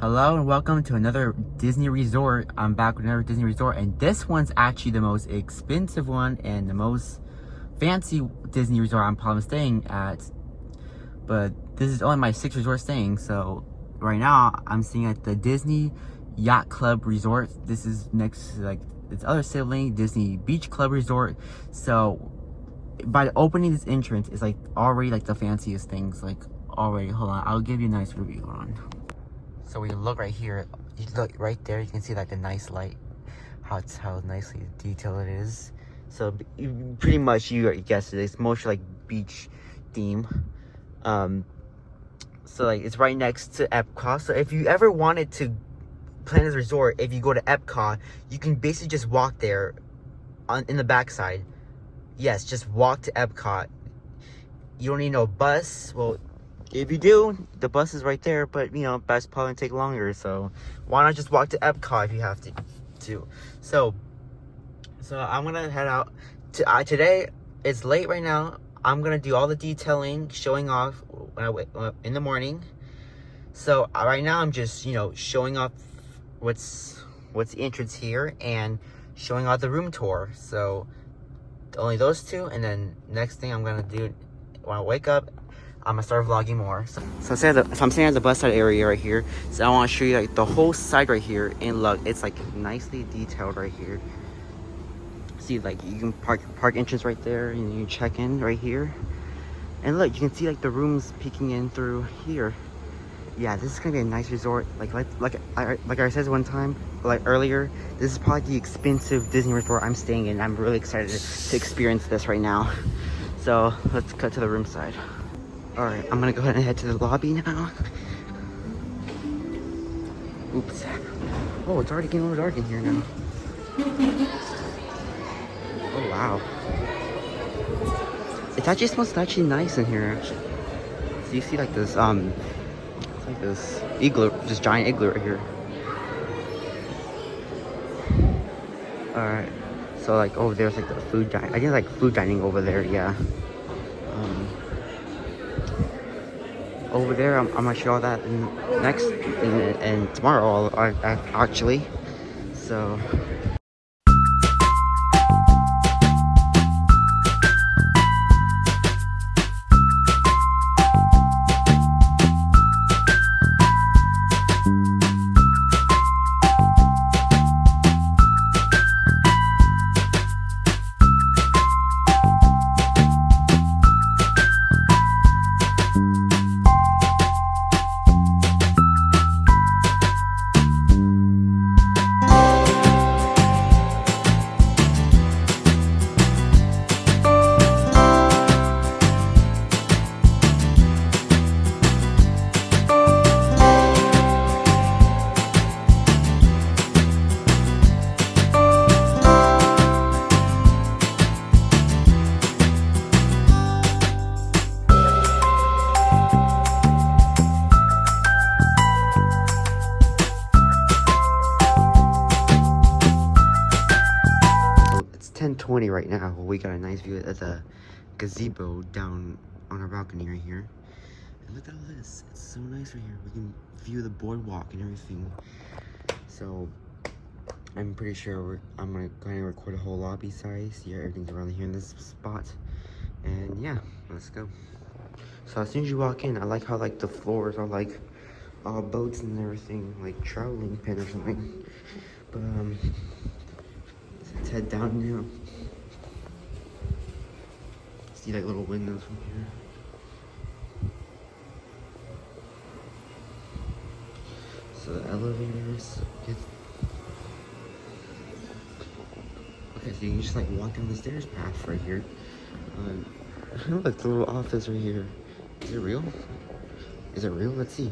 Hello and welcome to another Disney resort. I'm back with another Disney resort, and this one's actually the most expensive one and the most fancy Disney resort I'm probably staying at. But this is only my 6th resort staying, so right now I'm staying at the Disney Yacht Club Resort. This is next to like its other sibling, Disney Beach Club Resort. So by opening this entrance, it's like already like the fanciest things. Like already, hold on, I'll give you a nice review. Hold on. So we look right here, you look right there, you can see like the nice light, how nicely detailed it is. So pretty much you guessed it, it's mostly like beach theme. So like it's right next to Epcot. So if you ever wanted to plan this resort, if you go to Epcot, you can basically just walk there in the backside. Yes, just walk to Epcot. You don't need no bus. Well, if you do, the bus is right there, but you know, bus probably take longer, so why not just walk to Epcot if you have to. So I'm gonna head out to today. It's late right now. I'm gonna do all the detailing, showing off when I wake up in the morning. So right now I'm just, you know, showing off what's the entrance here and showing off the room tour. So only those two, and then next thing I'm gonna do when I wake up, I'm gonna start vlogging more. So I'm standing at the bus side area right here. So I want to show you like the whole side right here, and look, it's like nicely detailed right here. See, like you can park entrance right there, and you check in right here. And look, you can see like the rooms peeking in through here. Yeah, this is gonna be a nice resort. Like I said one time, like earlier, this is probably the expensive Disney resort I'm staying in. I'm really excited to experience this right now. So let's cut to the room side. All right, I'm gonna go ahead and head to the lobby now. Oops. Oh, it's already getting a little dark in here now. Oh wow. It smells actually nice in here. Actually. So you see like this it's like this igloo, this giant igloo right here. All right. So like over there's like the food dining. I think like food dining over there. Yeah. Over there, I'm gonna show all that next and tomorrow actually. So it's 10:20 right now. We got a nice view of the gazebo down on our balcony right here. And look at all this. It's so nice right here. We can view the boardwalk and everything. So I'm pretty sure I'm gonna go ahead and record a whole lobby size. Yeah, everything's around here in this spot. And yeah, let's go. So as soon as you walk in, I like how like the floors are like all boats and everything, like traveling pin or something. But let's head down now. See like little windows from here. So the elevators get. Okay, so you can just like walk down the stairs path right here. Look, the little office right here. Is it real? Is it real? Let's see.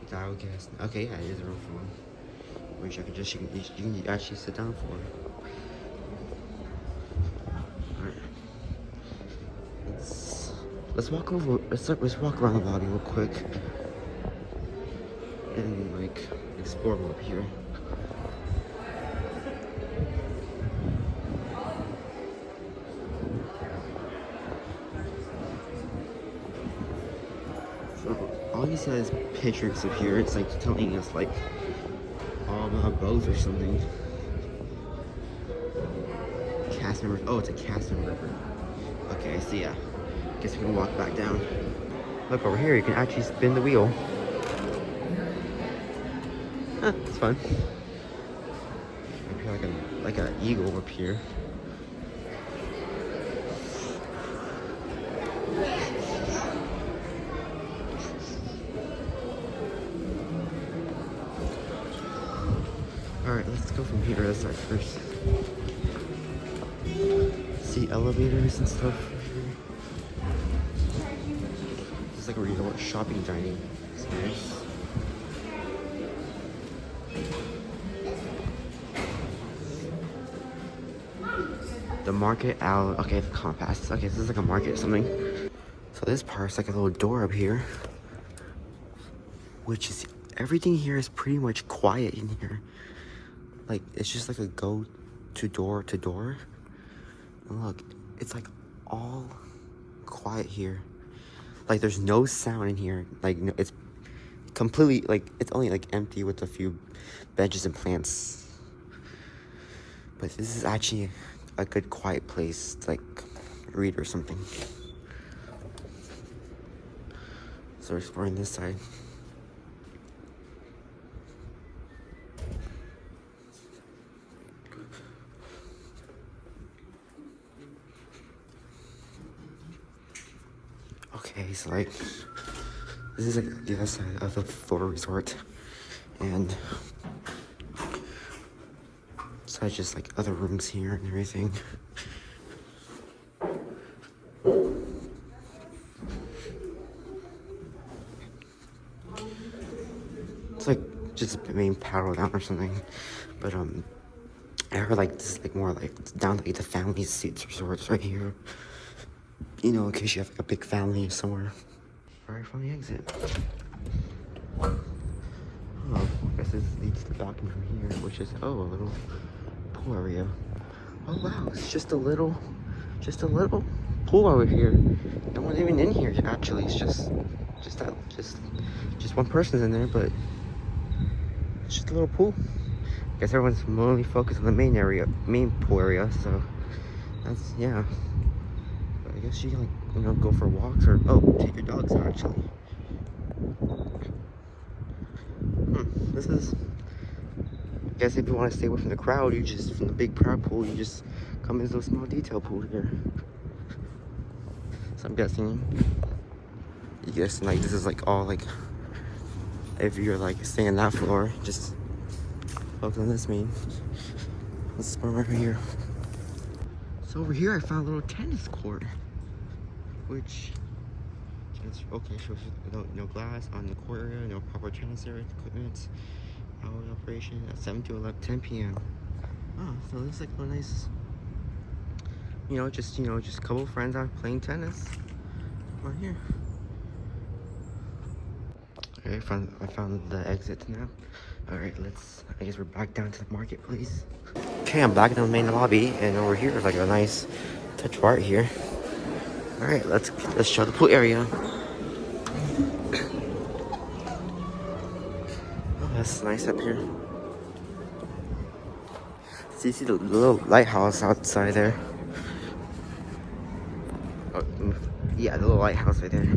Dial gas. Okay, yeah, it is a real phone. Which I can just you can actually sit down for. Alright. Let's walk over. Let's walk around the lobby real quick. And like explore up here. So all you see is pictures of here. It's like telling us like all about boats or something. Cast member. Oh, it's a cast member. Okay, I see. Yeah. Guess we can walk back down. Look over here. You can actually spin the wheel. Huh, it's fun. Maybe like an eagle up here. Alright, let's go from here. Let's start first. See elevators and stuff. It's like a resort shopping dining experience. The market out. Okay, the compass. Okay, this is like a market or something. So this part's like a little door up here, which is everything here is pretty much quiet in here. Like it's just like a go to door. And look, it's like all quiet here. Like there's no sound in here. Like no, it's completely like it's only like empty with a few benches and plants. But this is actually a good quiet place to like read or something. So we're exploring this side. Okay, so like this is like the other side of the Florida resort, and so it's just like other rooms here and everything. It's like just the main paddle down or something, but I heard like this is like more like down like the family seats resorts right here. You know, in case you have like a big family somewhere. Right from the exit. Oh, I guess this leads to the balcony from here, which is, oh, a little pool area. Oh wow, it's just a little pool over here. No one's even in here actually. It's just one person's in there, but it's just a little pool. I guess everyone's mainly focused on the main pool area, so that's, yeah. But I guess you can, like, you know, go for walks or, oh, take your dogs out actually. This is, I guess if you want to stay away from the crowd, you just, from the big crowd pool, you just come into those small detail pool here. So I'm guessing, like this is like all like, if you're like staying on that floor, just focus on this main. Let's go right here. So over here I found a little tennis court, which, okay, shows no glass on the court area, no proper tennis area equipment. Hour operation at 7 to 10 p.m. Oh, so it looks like a nice, just a couple of friends out playing tennis right here. Okay, I found the exit now. All right, I guess we're back down to the marketplace. Okay, I'm back in the main lobby, and over here is like a nice touch of art here. All right, let's show the pool area. Oh, that's nice up here. So you see the little lighthouse outside there. Oh, yeah, the little lighthouse right there.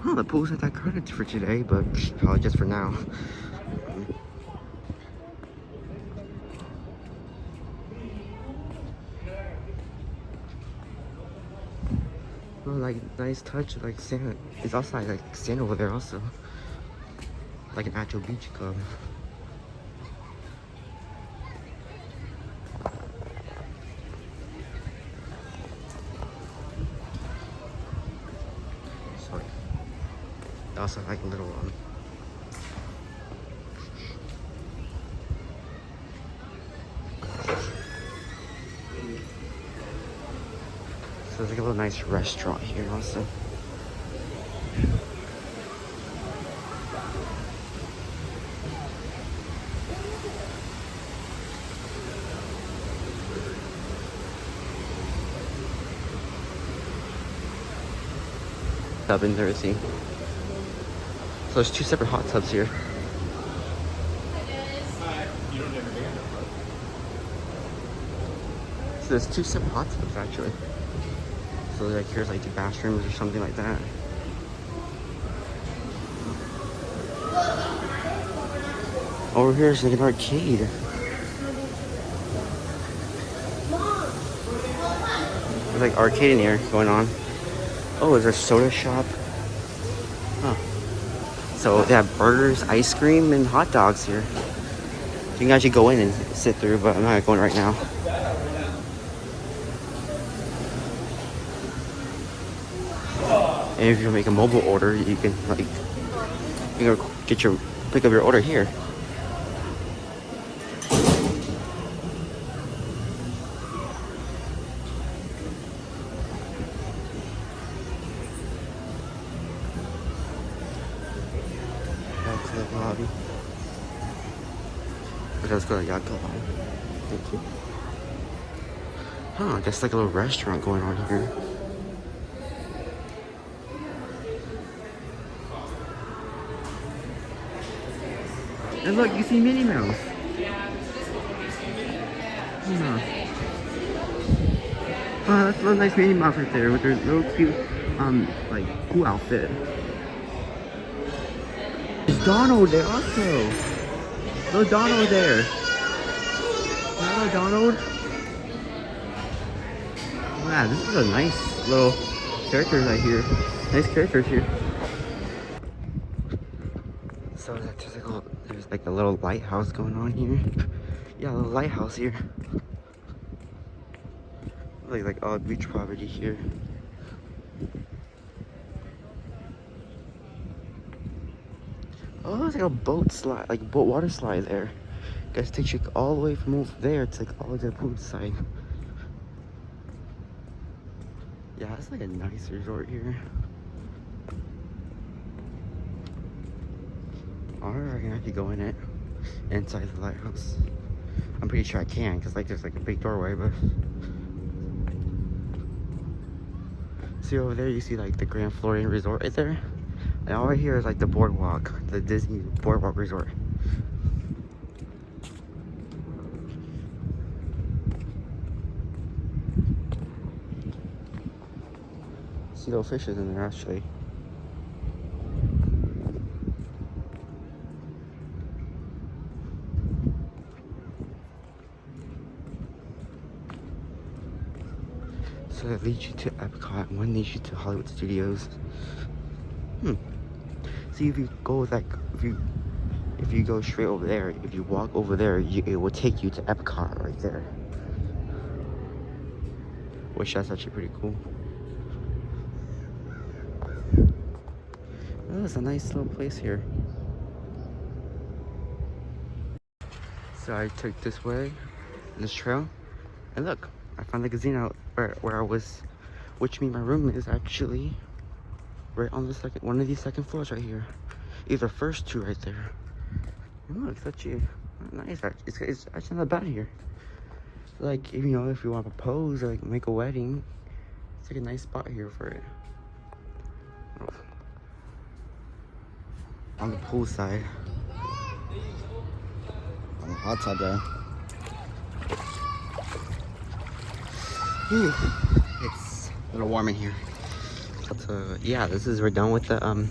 Oh, the pool's not that crowded for today, but probably just for now. Oh, like nice touch, like sand. It's also like sand over there also, like an actual beach club. So also like a little so there's like a little nice restaurant here also. tub in there, see. So there's 2 separate hot tubs here. So there's 2 separate hot tubs actually. So like here's like the bathrooms or something like that. Over here is like an arcade. There's like arcade in here going on. Oh, is there a soda shop? Huh. So they have burgers, ice cream, and hot dogs here. You can actually go in and sit through, but I'm not going right now. And if you make a mobile order, you can like you can pick up your order here. Back to the lobby. Let's go to Yacht Club. Thank you. Huh, that's like a little restaurant going on here. And look, you see Minnie Mouse. Huh. Oh, that's a little nice Minnie Mouse right there with her little cute, like, cool outfit. There's Donald there also. Little Donald there. Hello, Donald. Wow, this is a nice little character right here. Nice characters here. So there's like a little lighthouse going on here. Yeah, a little lighthouse here. Like all beach property here. Oh, it's like a boat slide, like a boat water slide there. Guys, takes you all the way from over there to like all the way to the boat side. Yeah, it's like a nice resort here. Or I can actually go in it inside the lighthouse. I'm pretty sure I can, because like there's like a big doorway, but see over there you see like the Grand Floridian Resort right there. And over here is like the boardwalk, the Disney Boardwalk Resort. See little fishes in there actually. So that leads you to Epcot, and one leads you to Hollywood Studios. See, if you go like, if you go straight over there, if you walk over there, it will take you to Epcot right there. Which that's actually pretty cool. Oh, it's a nice little place here. So I took this way, this trail, and look, I found the casino where I was, which means my room is actually right on the one of these second floors right here. Either first 2 right there. And look, it's actually nice. It's actually not bad here. Like, you know, if you want to propose or like make a wedding, it's like a nice spot here for it. On the pool side. On the hot tub there. It's a little warm in here. But yeah, we're done with the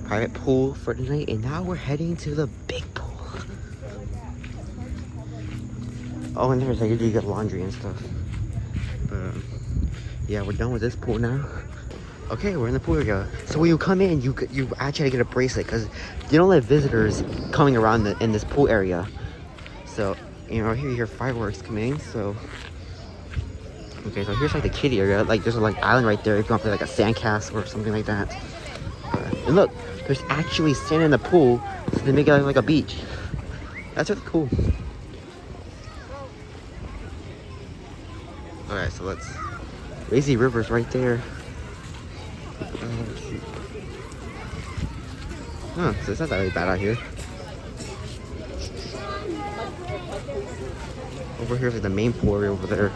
private pool for tonight, and now we're heading to the big pool. Oh, and there's like you get laundry and stuff. But yeah, we're done with this pool now. Okay, we're in the pool area. So when you come in, you actually get a bracelet because you don't let visitors coming around in this pool area. So you know, here you hear fireworks coming. So okay, so here's like the kiddie area. Like there's a like island right there if you want to play like a sandcastle or something like that. And look, there's actually sand in the pool, so they make it like a beach. That's really cool. Alright, so let's... Lazy River's right there. Huh, so it's not that really bad out here. Over here's like the main pool area over there.